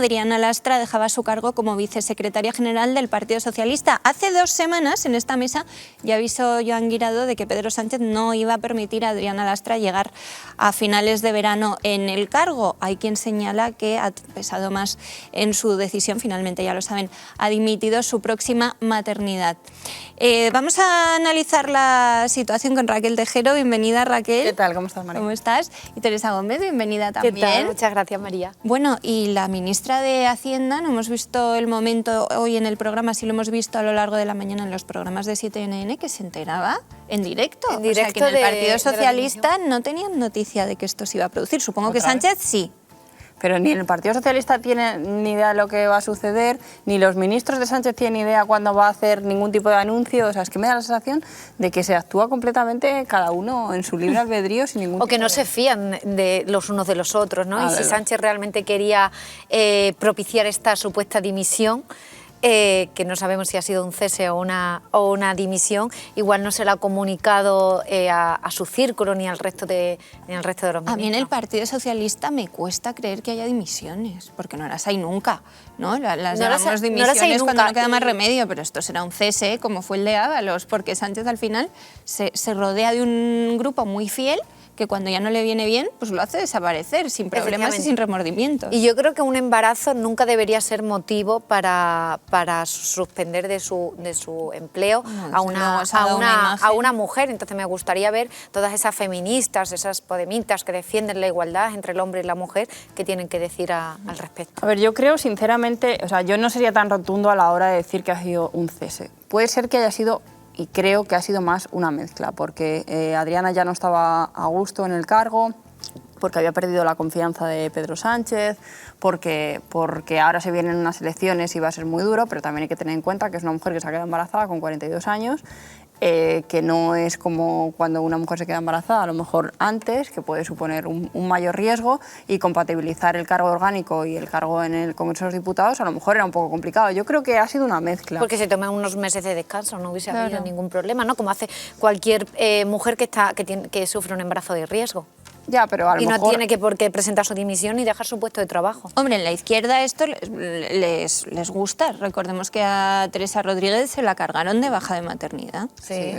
Adriana Lastra dejaba su cargo como vicesecretaria general del Partido Socialista. Hace 2 semanas en esta mesa ya avisó Joan Guirado de que Pedro Sánchez no iba a permitir a Adriana Lastra llegar a finales de verano en el cargo. Hay quien señala que ha pesado más en su decisión, finalmente ya lo saben, ha dimitido su próxima maternidad. Vamos a analizar la situación con Raquel Tejero. Bienvenida, Raquel. ¿Qué tal? ¿Cómo estás, María? ¿Cómo estás? Y Teresa Gómez, bienvenida también. ¿Qué tal? Muchas gracias, María. Bueno, y la ministra de Hacienda, no hemos visto el momento hoy en el programa, sí lo hemos visto a lo largo de la mañana en los programas de 7NN, que se enteraba en directo. En directo, o sea, que en el Partido Socialista no tenían noticia de que esto se iba a producir. Supongo que Sánchez sí. Pero ni el Partido Socialista tiene ni idea de lo que va a suceder, ni los ministros de Sánchez tienen idea cuándo va a hacer ningún tipo de anuncio. O sea, es que me da la sensación de que se actúa completamente cada uno en su libre albedrío sin ningún O que tipo no se fían de los unos de los otros, ¿no? Y si Sánchez realmente quería propiciar esta supuesta dimisión, que no sabemos si ha sido un cese o una dimisión, igual no se la ha comunicado a su círculo ni al resto de los ministros. A mí en el Partido Socialista me cuesta creer que haya dimisiones, porque no las hay nunca, ¿no? Las llamamos dimisiones cuando no queda más remedio, pero esto será un cese, como fue el de Ábalos, porque Sánchez al final se rodea de un grupo muy fiel que cuando ya no le viene bien, pues lo hace desaparecer, sin problemas y sin remordimientos. Y yo creo que un embarazo nunca debería ser motivo para suspender de su empleo a una mujer. Entonces me gustaría ver todas esas feministas, esas podemitas que defienden la igualdad entre el hombre y la mujer, que tienen que decir al respecto. A ver, yo creo sinceramente, o sea, yo no sería tan rotundo a la hora de decir que ha sido un cese. Puede ser que haya sido, y creo que ha sido más una mezcla, porque Adriana ya no estaba a gusto en el cargo, porque había perdido la confianza de Pedro Sánchez, porque ahora se vienen unas elecciones y va a ser muy duro, pero también hay que tener en cuenta que es una mujer que se ha quedado embarazada con 42 años, que no es como cuando una mujer se queda embarazada, a lo mejor antes, que puede suponer un mayor riesgo, y compatibilizar el cargo orgánico y el cargo en el Congreso de los Diputados a lo mejor era un poco complicado. Yo creo que ha sido una mezcla. Porque se toman unos meses de descanso, no hubiese habido ningún problema, ¿no? Como hace cualquier mujer que sufre un embarazo de riesgo. Ya, pero a lo mejor... no tiene por qué presentar su dimisión ni dejar su puesto de trabajo. Hombre, en la izquierda esto les gusta. Recordemos que a Teresa Rodríguez se la cargaron de baja de maternidad. Sí.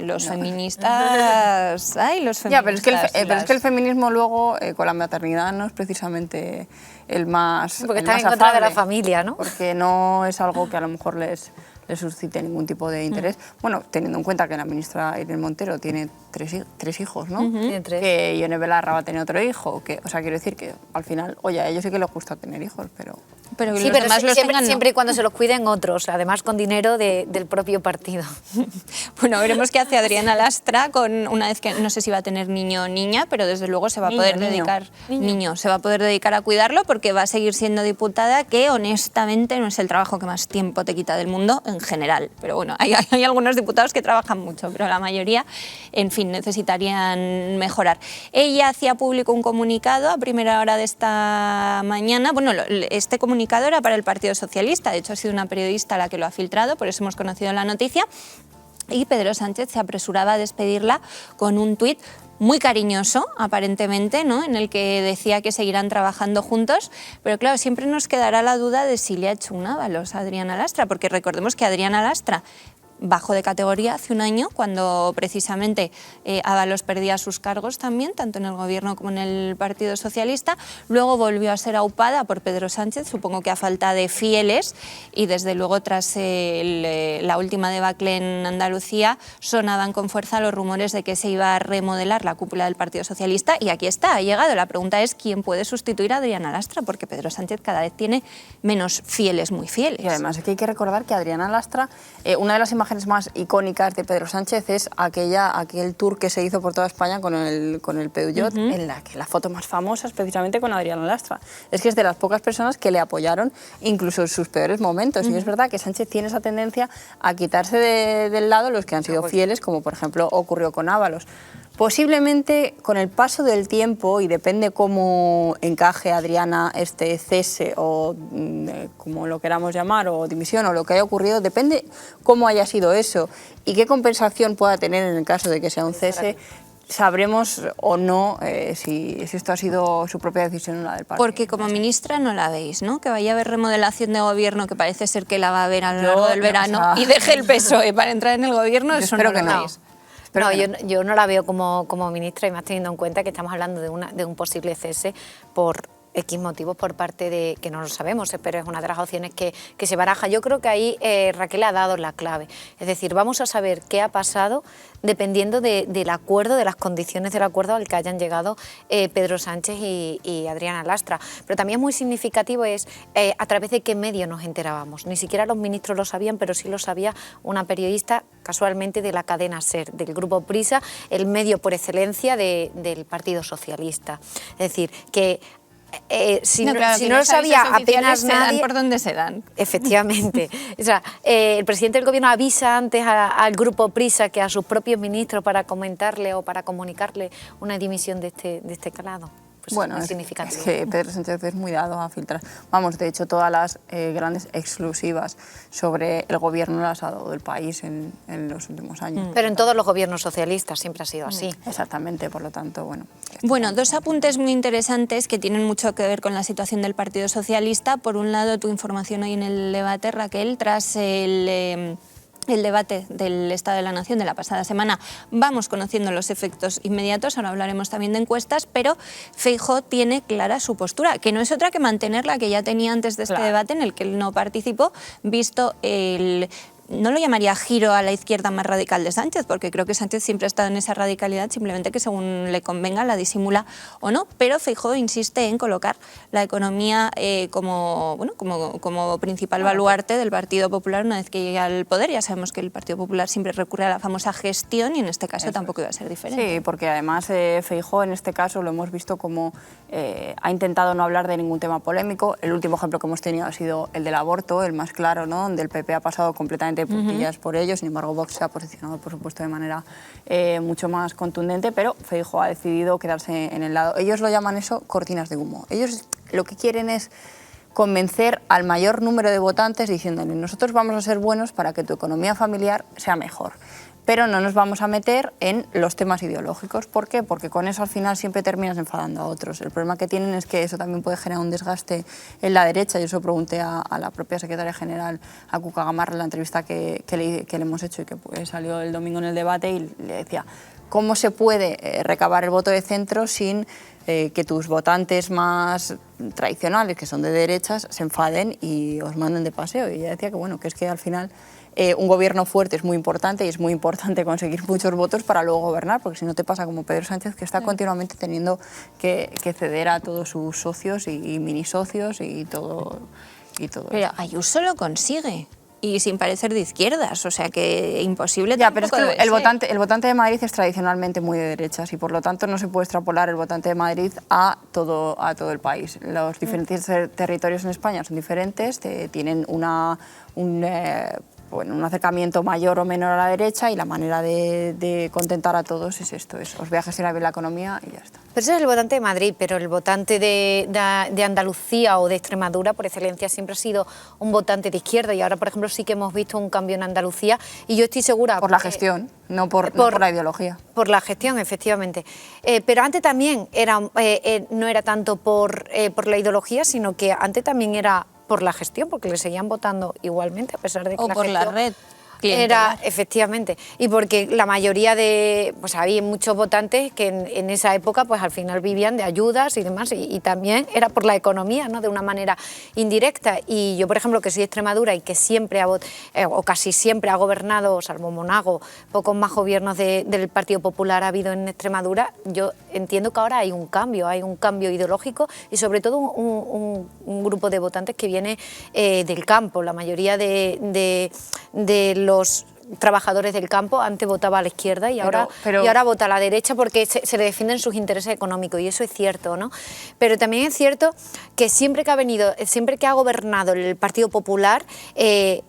Los feministas... Ay, los feministas... Ya, pero es que el feminismo luego con la maternidad no es precisamente el más... Porque están en contra de la familia, ¿no? Porque no es algo que a lo mejor les suscite ningún tipo de interés. Bueno, teniendo en cuenta que la ministra Irene Montero tiene tres hijos, ¿no? Tiene 3. Que Ione Belarra va a tener otro hijo. O sea, quiero decir que al final, oye, a ellos sí que les gusta tener hijos, pero... Sí, pero siempre y cuando se los cuiden otros, además con dinero del propio partido. Bueno, veremos qué hace Adriana Lastra una vez que no sé si va a tener niño o niña, pero desde luego se va a poder dedicar a cuidarlo, porque va a seguir siendo diputada, que honestamente no es el trabajo que más tiempo te quita del mundo en general. Pero bueno, hay algunos diputados que trabajan mucho, pero la mayoría, en fin, necesitarían mejorar. Ella hacía público un comunicado a primera hora de esta mañana. Bueno, este comunicado era para el Partido Socialista, de hecho ha sido una periodista la que lo ha filtrado, por eso hemos conocido la noticia, y Pedro Sánchez se apresuraba a despedirla con un tuit muy cariñoso, aparentemente, ¿no?, en el que decía que seguirán trabajando juntos, pero claro, siempre nos quedará la duda de si le ha hecho un Ábalos a Adriana Lastra, porque recordemos que Adriana Lastra bajó de categoría hace un año, cuando precisamente Ábalos perdía sus cargos también, tanto en el Gobierno como en el Partido Socialista. Luego volvió a ser aupada por Pedro Sánchez, supongo que a falta de fieles, y desde luego tras la última debacle en Andalucía sonaban con fuerza los rumores de que se iba a remodelar la cúpula del Partido Socialista, y aquí está, ha llegado. La pregunta es quién puede sustituir a Adriana Lastra, porque Pedro Sánchez cada vez tiene menos fieles, muy fieles. Y además es que hay que recordar que Adriana Lastra, una de las imágenes más icónicas de Pedro Sánchez es aquel tour que se hizo por toda España con el Peugeot, en la que la foto más famosa es precisamente con Adriana Lastra. Es que es de las pocas personas que le apoyaron incluso en sus peores momentos. Y es verdad que Sánchez tiene esa tendencia a quitarse del lado los que han sido fieles, como por ejemplo ocurrió con Ábalos. Posiblemente con el paso del tiempo, y depende cómo encaje Adriana este cese o como lo queramos llamar, o dimisión, o lo que haya ocurrido, depende cómo haya sido eso y qué compensación pueda tener en el caso de que sea un cese. sabremos o no si esto ha sido su propia decisión o la del partido. Porque como ministra no la veis, ¿no? Que vaya a haber remodelación de gobierno, que parece ser que la va a haber a lo largo del verano, y deje el PSOE para entrar en el gobierno, eso espero no que lo no. veis. No, yo no la veo como ministra, y más teniendo en cuenta que estamos hablando de un posible cese por X motivos por parte de, que no lo sabemos, pero es una de las opciones que se baraja. Yo creo que ahí Raquel ha dado la clave. Es decir, vamos a saber qué ha pasado dependiendo del acuerdo, de las condiciones del acuerdo al que hayan llegado Pedro Sánchez y Adriana Lastra. Pero también muy significativo es a través de qué medio nos enterábamos. Ni siquiera los ministros lo sabían, pero sí lo sabía una periodista casualmente de la cadena SER, del Grupo Prisa, el medio por excelencia del Partido Socialista. Es decir, que si no lo sabía apenas nadie... Se dan por donde se dan. Efectivamente. O sea, el presidente del gobierno avisa antes al Grupo Prisa que a sus propios ministros para comentarle o para comunicarle una dimisión de este calado. Pues bueno, es que Pedro Sánchez es muy dado a filtrar. Vamos, de hecho, todas las grandes exclusivas sobre el gobierno las ha dado el país en los últimos años. Pero en todos los gobiernos socialistas siempre ha sido así. Exactamente, por lo tanto, bueno. Bueno, dos apuntes muy interesantes que tienen mucho que ver con la situación del Partido Socialista. Por un lado, tu información hoy en el debate, Raquel, tras el debate del Estado de la Nación de la pasada semana, vamos conociendo los efectos inmediatos, ahora hablaremos también de encuestas, pero Feijóo tiene clara su postura, que no es otra que mantener la que ya tenía antes de este debate, en el que él no participó, visto el... No lo llamaría giro a la izquierda más radical de Sánchez, porque creo que Sánchez siempre ha estado en esa radicalidad, simplemente que según le convenga la disimula o no, pero Feijóo insiste en colocar la economía como principal baluarte del Partido Popular una vez que llegue al poder. Ya sabemos que el Partido Popular siempre recurre a la famosa gestión y en este caso tampoco iba a ser diferente. Sí, porque además Feijóo en este caso lo hemos visto como ha intentado no hablar de ningún tema polémico. El último ejemplo que hemos tenido ha sido el del aborto, el más claro, ¿no? Donde el PP ha pasado completamente puntillas por ello. Sin embargo, Vox se ha posicionado, por supuesto, de manera mucho más contundente, pero Feijóo ha decidido quedarse en el lado. Ellos lo llaman eso cortinas de humo. Ellos lo que quieren es convencer al mayor número de votantes diciéndole: nosotros vamos a ser buenos para que tu economía familiar sea mejor, pero no nos vamos a meter en los temas ideológicos. ¿Por qué? Porque con eso al final siempre terminas enfadando a otros. El problema que tienen es que eso también puede generar un desgaste en la derecha. Yo eso pregunté a la propia secretaria general, a Cuca Gamarra, en la entrevista que le hemos hecho y que salió el domingo en el debate, y le decía: ¿cómo se puede recabar el voto de centro sin que tus votantes más tradicionales, que son de derechas, se enfaden y os manden de paseo? Y ella decía que, bueno, que es que al final un gobierno fuerte es muy importante, y es muy importante conseguir muchos votos para luego gobernar, porque si no te pasa como Pedro Sánchez, que está continuamente teniendo que ceder a todos sus socios y mini socios y todo. Pero Ayuso lo consigue. Y sin parecer de izquierdas, o sea que imposible. Ya, pero es que el votante de Madrid es tradicionalmente muy de derechas, y por lo tanto no se puede extrapolar el votante de Madrid a todo el país. Los diferentes territorios en España son diferentes, tienen un acercamiento mayor o menor a la derecha, y la manera de contentar a todos es esto: os voy a gestionar bien la economía y ya está. Pero ese es el votante de Madrid, pero el votante de Andalucía o de Extremadura, por excelencia, siempre ha sido un votante de izquierda, y ahora, por ejemplo, sí que hemos visto un cambio en Andalucía, y yo estoy segura... Por la gestión, no por la ideología. Por la gestión, efectivamente. Pero antes también no era tanto por la ideología, sino que antes también era por la gestión, porque le seguían votando igualmente, a pesar de que o la por gestión la red. Era, efectivamente, y porque la mayoría pues había muchos votantes que en esa época pues al final vivían de ayudas y demás, y también era por la economía, ¿no? De una manera indirecta. Y yo, por ejemplo, que soy de Extremadura y que siempre o casi siempre ha gobernado, salvo Monago, pocos más gobiernos del Partido Popular ha habido en Extremadura, yo entiendo que ahora hay un cambio ideológico, y sobre todo un grupo de votantes que viene del campo. La mayoría de los trabajadores del campo antes votaba a la izquierda y ahora vota a la derecha, porque se le defienden sus intereses económicos, y eso es cierto, ¿no? Pero también es cierto que siempre que ha gobernado el Partido Popular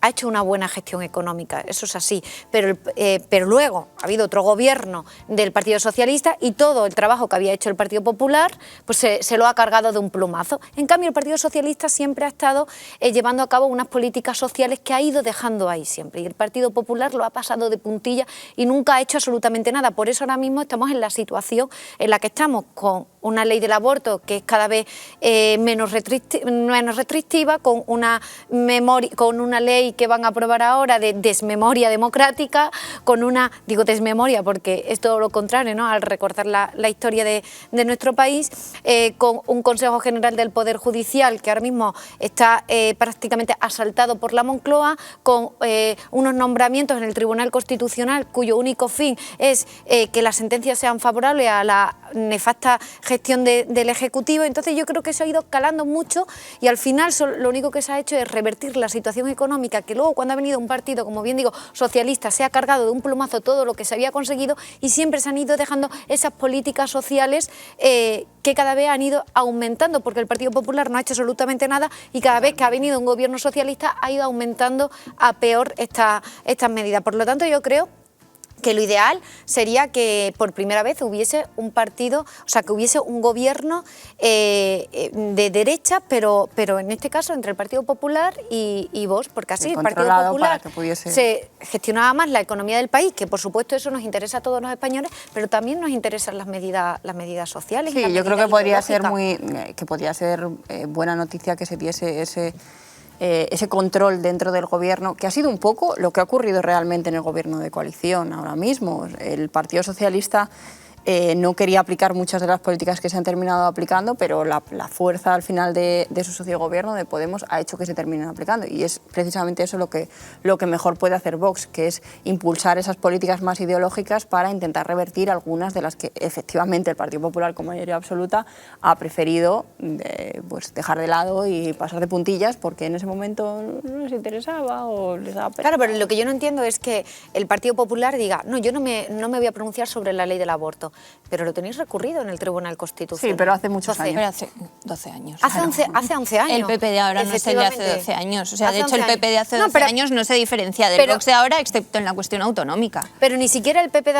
ha hecho una buena gestión económica, eso es así, pero luego ha habido otro gobierno del Partido Socialista y todo el trabajo que había hecho el Partido Popular pues se lo ha cargado de un plumazo. En cambio, el Partido Socialista siempre ha estado llevando a cabo unas políticas sociales que ha ido dejando ahí siempre, y el Partido Popular Popular lo ha pasado de puntilla y nunca ha hecho absolutamente nada. Por eso ahora mismo estamos en la situación en la que estamos, con una ley del aborto que es cada vez menos restrictiva, con una ley que van a aprobar ahora de desmemoria democrática, con una, digo desmemoria porque es todo lo contrario, ¿no?, al recordar la historia de nuestro país, con un Consejo General del Poder Judicial que ahora mismo está prácticamente asaltado por la Moncloa, con unos nombramientos en el Tribunal Constitucional cuyo único fin es que las sentencias sean favorables a la nefasta gestión del Ejecutivo. Entonces yo creo que eso ha ido calando mucho y al final lo único que se ha hecho es revertir la situación económica, que luego cuando ha venido un partido, como bien digo, socialista, se ha cargado de un plumazo todo lo que se había conseguido y siempre se han ido dejando esas políticas sociales que cada vez han ido aumentando, porque el Partido Popular no ha hecho absolutamente nada y cada vez que ha venido un gobierno socialista ha ido aumentando a peor estas medidas. Por lo tanto, yo creo que lo ideal sería que por primera vez hubiese un partido, o sea, que hubiese un gobierno de derecha, pero en este caso entre el Partido Popular y Vox, porque así el Partido Popular se gestionaba más la economía del país, que por supuesto eso nos interesa a todos los españoles, pero también nos interesan las medidas sociales. Sí, yo creo que podría ser buena noticia que se diese ese control dentro del gobierno, que ha sido un poco lo que ha ocurrido realmente en el gobierno de coalición ahora mismo. El Partido Socialista no quería aplicar muchas de las políticas que se han terminado aplicando, pero la fuerza al final de su socio de gobierno, de Podemos, ha hecho que se terminen aplicando. Y es precisamente eso lo que mejor puede hacer Vox, que es impulsar esas políticas más ideológicas para intentar revertir algunas de las que efectivamente el Partido Popular, con mayoría absoluta, ha preferido pues dejar de lado y pasar de puntillas porque en ese momento no les interesaba o les daba pena. Claro, pero lo que yo no entiendo es que el Partido Popular diga, no, yo no me voy a pronunciar sobre la ley del aborto. Pero lo tenéis recurrido en el Tribunal Constitucional. Sí, pero hace muchos años. Pero hace 12 años. Hace 11 años. El PP de ahora no es el de hace 12 años. O sea, de hecho, el PP de hace 12 años no se diferencia del Vox de ahora, excepto en la cuestión autonómica. Pero ni siquiera el PP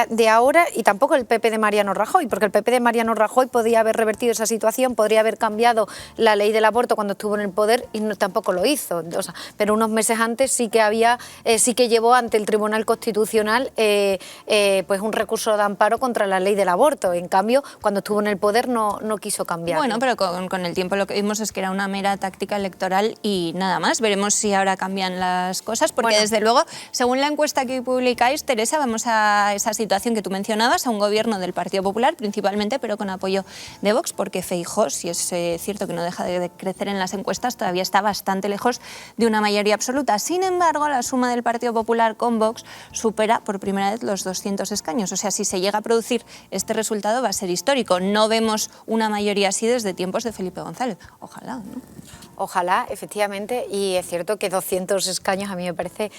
de ahora y tampoco el PP de Mariano Rajoy, porque el PP de Mariano Rajoy podría haber revertido esa situación, podría haber cambiado la ley del aborto cuando estuvo en el poder y tampoco lo hizo. O sea, pero unos meses antes sí que llevó ante el Tribunal Constitucional pues un recurso de amparo contra la ley del aborto. En cambio, cuando estuvo en el poder no quiso cambiarlo. Bueno, pero con el tiempo lo que vimos es que era una mera táctica electoral y nada más. Veremos si ahora cambian las cosas, porque desde luego, según la encuesta que publicáis, Teresa, vamos a esa situación que tú mencionabas, a un gobierno del Partido Popular principalmente, pero con apoyo de Vox, porque Feijóo, si es cierto que no deja de crecer en las encuestas, todavía está bastante lejos de una mayoría absoluta. Sin embargo, la suma del Partido Popular con Vox supera por primera vez los 200 escaños. O sea, si se llega a producir este resultado va a ser histórico. No vemos una mayoría así desde tiempos de Felipe González. Ojalá, ¿no? Ojalá, efectivamente, y es cierto que 200 escaños a mí me parece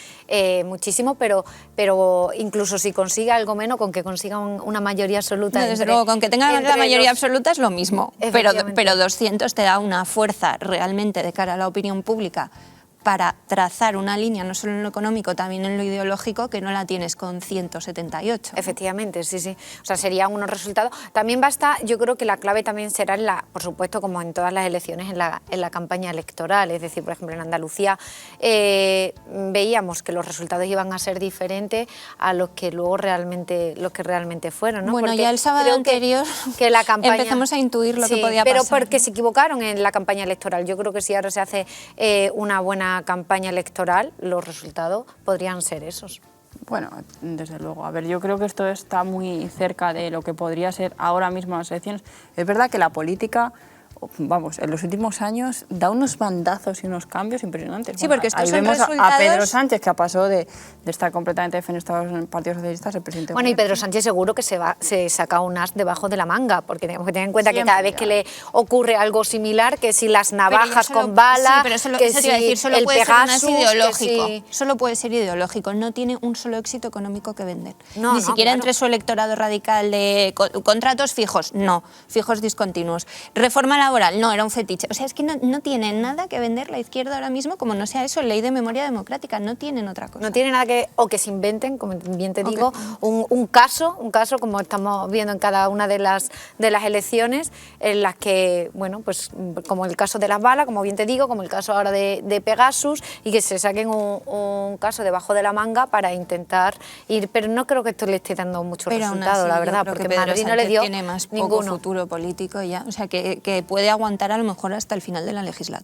muchísimo, pero incluso si consiga algo menos, con que consiga una mayoría absoluta. No, desde luego, con que tenga la mayoría absoluta es lo mismo, pero 200 te da una fuerza realmente de cara a la opinión pública para trazar una línea, no solo en lo económico, también en lo ideológico, que no la tienes con 178. Efectivamente, sí, sí. O sea, serían unos resultados. También basta, yo creo que la clave también será, por supuesto, como en todas las elecciones, en la campaña electoral. Es decir, por ejemplo, en Andalucía veíamos que los resultados iban a ser diferentes a los que luego realmente fueron, ¿no? Bueno, porque ya el sábado anterior que la campaña, empezamos a intuir lo que podía pasar. Pero porque se equivocaron en la campaña electoral. Yo creo que si ahora se hace una buena campaña electoral, los resultados podrían ser esos. Bueno, desde luego. A ver, yo creo que esto está muy cerca de lo que podría ser ahora mismo las elecciones. Es verdad que la política, vamos, en los últimos años da unos bandazos y unos cambios impresionantes. Sí, porque estos ahí son vemos resultados... a Pedro Sánchez, que pasó de estar completamente defenestrado en el Partido Socialista, el presidente. Bueno, y Pedro Sánchez seguro que se saca un as debajo de la manga, porque tenemos que tener en cuenta que cada vez que le ocurre algo similar, que si las navajas con bala, pero solo, que eso te iba a decir, solo el puede Pegasus, ser un as ideológico. Solo puede ser ideológico, no tiene un solo éxito económico que vender. No, Ni siquiera claro. entre su electorado radical de contratos fijos, no, fijos discontinuos. Reforma laboral, no, era un fetiche. O sea, es que no tiene nada que vender la izquierda ahora mismo, como no sea eso, ley de memoria democrática, no tienen otra cosa. No tiene nada que, o que se inventen, como bien te digo, un caso como estamos viendo en cada una de las elecciones, en las que, bueno, pues como el caso de las balas, como bien te digo, como el caso ahora de Pegasus, y que se saquen un caso debajo de la manga para intentar ir, pero no creo que esto le esté dando mucho resultado, la verdad, porque Madrid no le dio tiene más ninguno. poco futuro político ya, o sea, que puede aguantar a lo mejor hasta el final de la legislatura.